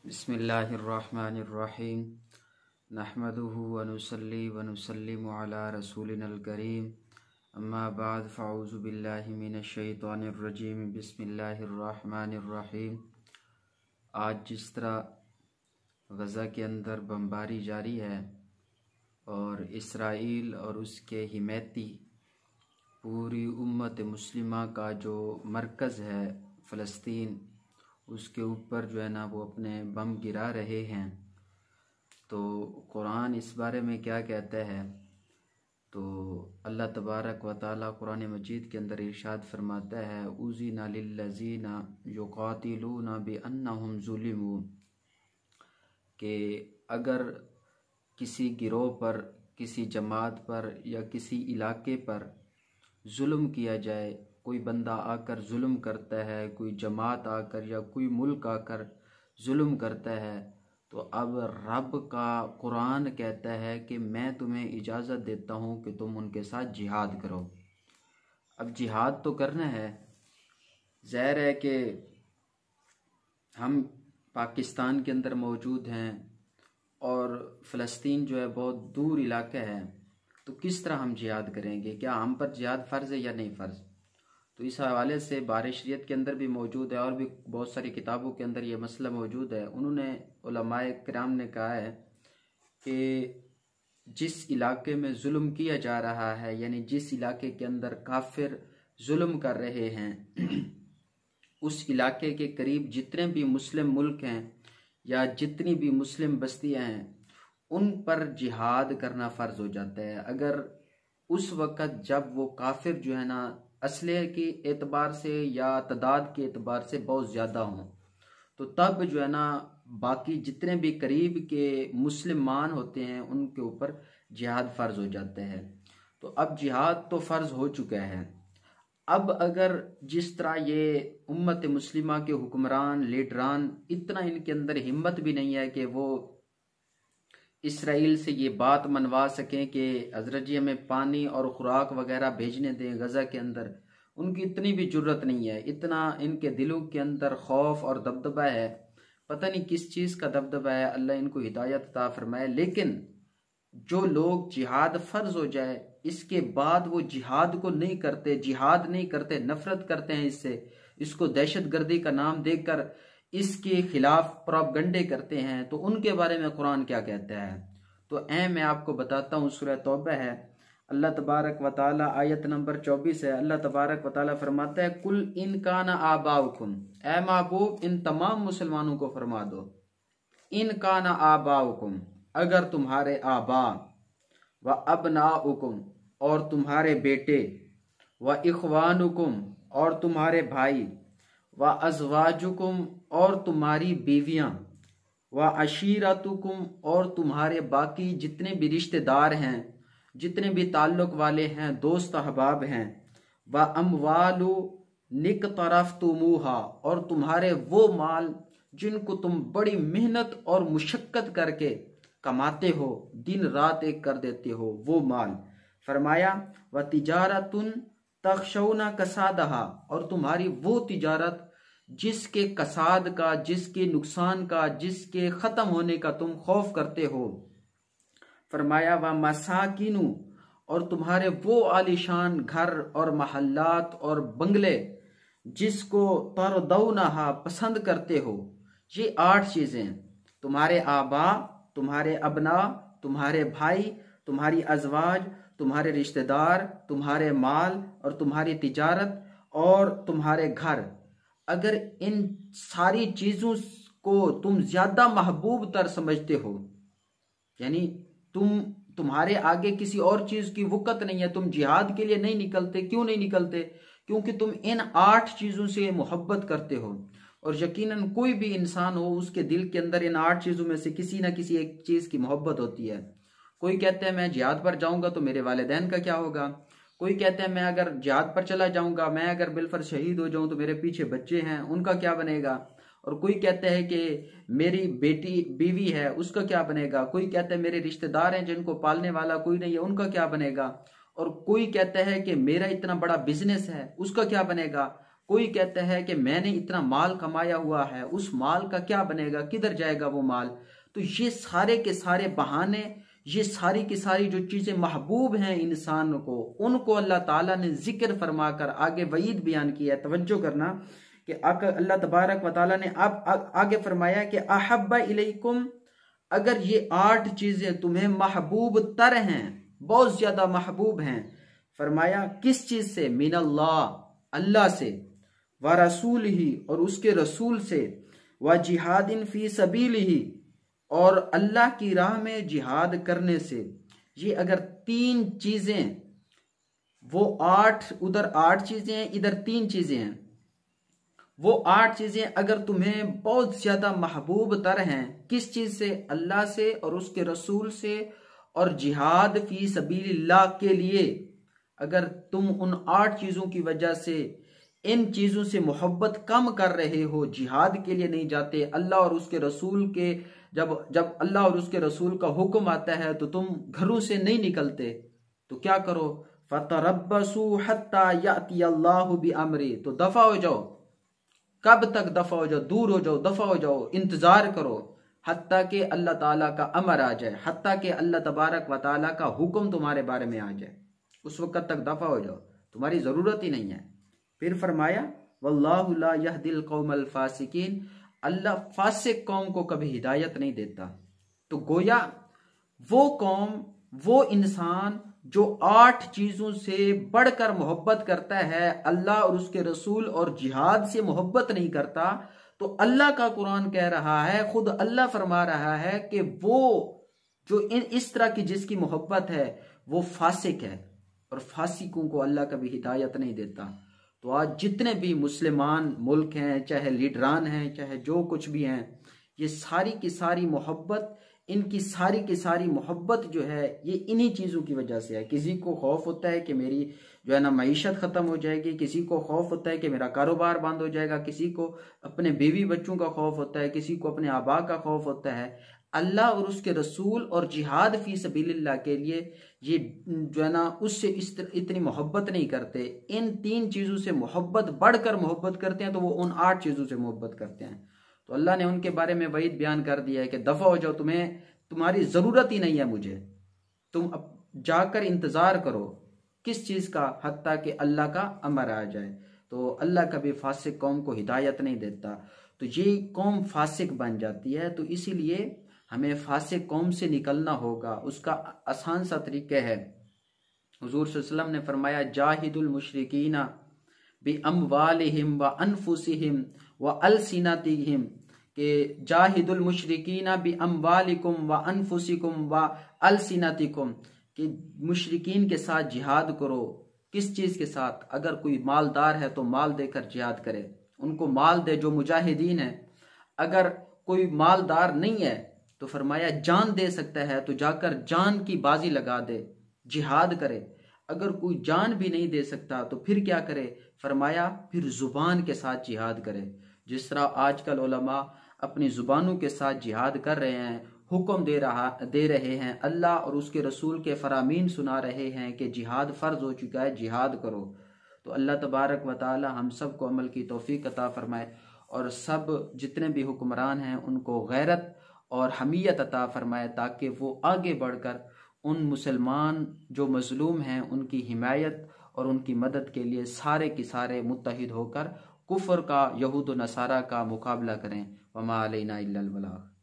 बिस्मिल्लाहिर्रहमानिर्रहीम नहमदुहु व नुसल्ली व नुसल्लिमु अला रसूलिनल करीम अम्मा बाद फ़अऊज़ु बिल्लाहि मिनश शैतानिर रजीम बिस्मिल्लाहिर्रहमानिर्रहीम। आज जिस तरह गज़ा के अंदर बमबारी जारी है और इसराइल और उसके हिमैती पूरी उम्मत मुस्लिमा का जो मरकज़ है फ़लस्तीन, उसके ऊपर जो है ना वो अपने बम गिरा रहे हैं। तो कुरान इस बारे में क्या कहता है? तो अल्लाह तबारक व तआला कुरान मजीद के अंदर इरशाद फरमाता है, उज़िना लिल्लज़ीना युक़ातिलूना बिअन्नहुम ज़ुलिमू, कि अगर किसी गिरोह पर, किसी जमात पर या किसी इलाके पर जुल्म किया जाए, कोई बंदा आकर जुल्म करता है, कोई जमात आकर या कोई मुल्क आकर जुल्म करता है, तो अब रब का कुरान कहता है कि मैं तुम्हें इजाज़त देता हूँ कि तुम उनके साथ जिहाद करो। अब जिहाद तो करना है, ज़ाहिर है कि हम पाकिस्तान के अंदर मौजूद हैं और फ़लस्तीन जो है बहुत दूर इलाका है, तो किस तरह हम जिहाद करेंगे? क्या हम पर जिहाद फ़र्ज़ है या नहीं फ़र्ज़? तो इस हवाले से बार शरीयत के अंदर भी मौजूद है और भी बहुत सारी किताबों के अंदर ये मसला मौजूद है। उन्होंने उलमाए किराम ने कहा है कि जिस इलाके में जुल्म किया जा रहा है, यानी जिस इलाके के अंदर काफिर जुल्म कर रहे हैं, उस इलाके के करीब जितने भी मुस्लिम मुल्क हैं या जितनी भी मुस्लिम बस्तियां हैं, उन पर जिहाद करना फ़र्ज हो जाता है। अगर उस वक़्त जब वो काफिर जो है ना असले के एतबार से या तादाद के एतबार से बहुत ज़्यादा हों, तो तब जो है ना बाकी जितने भी करीब के मुसलमान होते हैं उनके ऊपर जिहाद फ़र्ज हो जाता है। तो अब जिहाद तो फ़र्ज हो चुका है। अब अगर जिस तरह ये उम्मत मुस्लिमा के हुक्मरान लीडरान, इतना इनके अंदर हिम्मत भी नहीं है कि वो इसराइल से ये बात मनवा सकें कि हज़रत जी हमें पानी और खुराक वगैरह भेजने दें गज़ा के अंदर, उनकी इतनी भी जुर्रत नहीं है। इतना इनके दिलों के अंदर खौफ और दबदबा है, पता नहीं किस चीज़ का दबदबा है, अल्लाह इनको हिदायत अता फरमाए। लेकिन जो लोग जिहाद फ़र्ज हो जाए इसके बाद वो जिहाद को नहीं करते, जिहाद नहीं करते, नफरत करते हैं इससे, इसको दहशतगर्दी का नाम देकर इसके खिलाफ प्रोपगंडे करते हैं, तो उनके बारे में कुरान क्या कहता है? तो मैं आपको बताता हूँ। सूरह तौबा है, अल्लाह तबारक व तआला आयत नंबर 24 है। अल्लाह तबारक व तआला फरमाता है, कुल इन काना आबाउकुम, ए महबूब इन तमाम मुसलमानों को फरमा दो, इन काना आबाउकुम, अगर तुम्हारे आबा, व अबनाउकुम, और तुम्हारे बेटे, व इखवानुकुम, और तुम्हारे भाई, व अज़वाजुकुम, और तुम्हारी बीवियां, व अशीरतुकुम, और तुम्हारे बाकी जितने भी रिश्तेदार हैं, जितने भी ताल्लुक वाले हैं, दोस्त अहबाब हैं, व अमवालु निकतरफ्तुमूहा, और तुम्हारे वो माल जिनको तुम बड़ी मेहनत और मुशक्कत करके कमाते हो, दिन रात एक कर देते हो, वो माल। फरमाया व तिजारतुन तखशौना कसादहा, और तुम्हारी वो तिजारत जिसके कसाद का, जिसके नुकसान का, जिसके ख़त्म होने का तुम खौफ करते हो। फरमाया व मसाकिनु, और तुम्हारे वो आलिशान घर और महल्लात और बंगले जिसको तरदौनहा, पसंद करते हो। ये 8 चीज़ें, तुम्हारे आबा, तुम्हारे अबना, तुम्हारे भाई, तुम्हारी अजवाज, तुम्हारे रिश्तेदार, तुम्हारे माल और तुम्हारी तिजारत और तुम्हारे घर, अगर इन सारी चीज़ों को तुम ज़्यादा महबूब तर समझते हो, यानी तुम्हारे आगे किसी और चीज़ की वक़्त नहीं है, तुम जिहाद के लिए नहीं निकलते। क्यों नहीं निकलते? क्योंकि तुम इन 8 चीज़ों से मोहब्बत करते हो। और यकीनन कोई भी इंसान हो, उसके दिल के अंदर इन 8 चीज़ों में से किसी ना किसी एक चीज़ की मोहब्बत होती है। कोई कहता है मैं जिहाद पर जाऊंगा तो मेरे वालिदैन का क्या होगा? कोई कहता है मैं अगर जिहाद पर चला जाऊंगा, मैं अगर बिलफर शहीद हो जाऊं तो मेरे पीछे बच्चे हैं, उनका क्या बनेगा? और कोई कहता है कि मेरी बेटी बीवी है, उसका क्या बनेगा? कोई कहता है मेरे रिश्तेदार हैं जिनको पालने वाला कोई नहीं है, उनका क्या बनेगा? और कोई कहता है कि मेरा इतना बड़ा बिजनेस है, उसका क्या बनेगा? कोई कहता है कि मैंने इतना माल कमाया हुआ है, उस माल का क्या बनेगा, किधर जाएगा वो माल। तो ये सारे के सारे बहाने, ये सारी की सारी जो चीजें महबूब हैं इंसान को, उनको अल्लाह ताला ने जिक्र फरमाकर आगे वईद बयान किया है। तवज्जो करना कि अल्लाह तबारक व ताला ने अब आगे फरमाया कि अहब्बा इलैकुम, अगर ये 8 चीजें तुम्हें महबूब तर हैं, बहुत ज्यादा महबूब हैं, फरमाया किस चीज से, मिनल्लाह, अल्लाह से, व रसूल ही, और उसके रसूल से, व जिहादिन फी सबीलिही, और अल्लाह की राह में जिहाद करने से। ये अगर 3 चीजें, वो 8, उधर 8 चीजें हैं, इधर 3 चीजें हैं, वो 8 चीजें अगर तुम्हें बहुत ज्यादा महबूब तर हैं, किस चीज से, अल्लाह से और उसके रसूल से और जिहाद फी सबीलिल्लाह के लिए, अगर तुम उन 8 चीजों की वजह से इन चीजों से मोहब्बत कम कर रहे हो, जिहाद के लिए नहीं जाते, अल्लाह और उसके रसूल के जब अल्लाह और उसके रसूल का हुक्म आता है तो तुम घरों से नहीं निकलते, तो क्या करो, फतरब्बसू हत्ता याती अल्लाहु बि अमरी, तो दफा हो जाओ। कब तक दफा हो जाओ, दूर हो जाओ, दफा हो जाओ, इंतजार करो, हत्ता के अल्लाह ताला का अमर आ जाए, हत्ता के अल्लाह तबारक व ताला का हुक्म तुम्हारे बारे में आ जाए, उस वक्त तक दफा हो जाओ, तुम्हारी जरूरत ही नहीं है। फिर फरमाया वल्लाहु ला यहदिल कौमल फासिकीन, अल्लाह फासिक कौम को कभी हिदायत नहीं देता। तो गोया वो कौम, वो इंसान जो 8 चीजों से बढ़कर मोहब्बत करता है, अल्लाह और उसके रसूल और जिहाद से मोहब्बत नहीं करता, तो अल्लाह का कुरान कह रहा है, खुद अल्लाह फरमा रहा है कि वो जो इस तरह की जिसकी मोहब्बत है वो फासिक है, और फासिकों को अल्लाह कभी हिदायत नहीं देता। तो आज जितने भी मुसलमान मुल्क हैं, चाहे लीडरान हैं, चाहे जो कुछ भी हैं, ये सारी की सारी मोहब्बत, इनकी सारी की सारी मोहब्बत जो है ये इन्हीं चीज़ों की वजह से है। किसी को खौफ होता है कि मेरी जो है ना मईशत ख़त्म हो जाएगी, किसी को खौफ होता है कि मेरा कारोबार बंद हो जाएगा, किसी को अपने बीवी बच्चों का खौफ होता है, किसी को अपने आबा का खौफ होता है। अल्लाह और उसके रसूल और जिहाद फी सबीलिल्लाह के लिए ये जो है ना उससे इतनी मोहब्बत नहीं करते, इन 3 चीज़ों से मोहब्बत बढ़कर मोहब्बत करते हैं, तो वो उन 8 चीज़ों से मोहब्बत करते हैं। तो अल्लाह ने उनके बारे में वईद बयान कर दिया है कि दफ़ा हो जाओ, तुम्हारी ज़रूरत ही नहीं है मुझे, तुम अब जाकर इंतज़ार करो किस चीज़ का, हत्ता कि अल्लाह का अमर आ जाए। तो अल्लाह कभी फासिक कौम को हिदायत नहीं देता, तो ये कौम फासिक बन जाती है। तो इसीलिए हमें फासिक कौम से निकलना होगा। उसका आसान सा तरीका है, हुजूर सल्लल्लाहु अलैहि वसल्लम ने फरमाया जाहिदुल मुशरिकीना बि अमवालिहिम व अनफुसिहिम व अलसिनतिहिम, के जाहिदुल मुशरिकीना बि अमवालिकुम व अनफुसिकुम व अलसिनतिकुम, कि मुशरिकीन के साथ जिहाद करो। किस चीज़ के साथ, अगर कोई मालदार है तो माल देकर जिहाद करे, उनको माल दे जो मुजाहिदीन है। अगर कोई मालदार नहीं है तो फरमाया जान दे सकता है तो जाकर जान की बाजी लगा दे, जिहाद करे। अगर कोई जान भी नहीं दे सकता तो फिर क्या करे, फरमाया फिर जुबान के साथ जिहाद करे। जिस तरह आजकल उलमा अपनी जुबानों के साथ जिहाद कर रहे हैं, हुक्म दे रहे हैं, अल्लाह और उसके रसूल के फरामीन सुना रहे हैं कि जिहाद फ़र्ज हो चुका है, जिहाद करो। तो अल्लाह तबारक व ताला हम सब को अमल की तौफीक अता फरमाए, और सब जितने भी हुक्मरान हैं उनको गैरत और हमीयत अता फरमाए, ताकि वो आगे बढ़कर उन मुसलमान जो मजलूम हैं उनकी हिमायत और उनकी मदद के लिए सारे के सारे मुत्तहिद होकर कुफ्र का, यहूद व नसारा का मुकाबला करें। वमा अलैना इल्लल बलाग।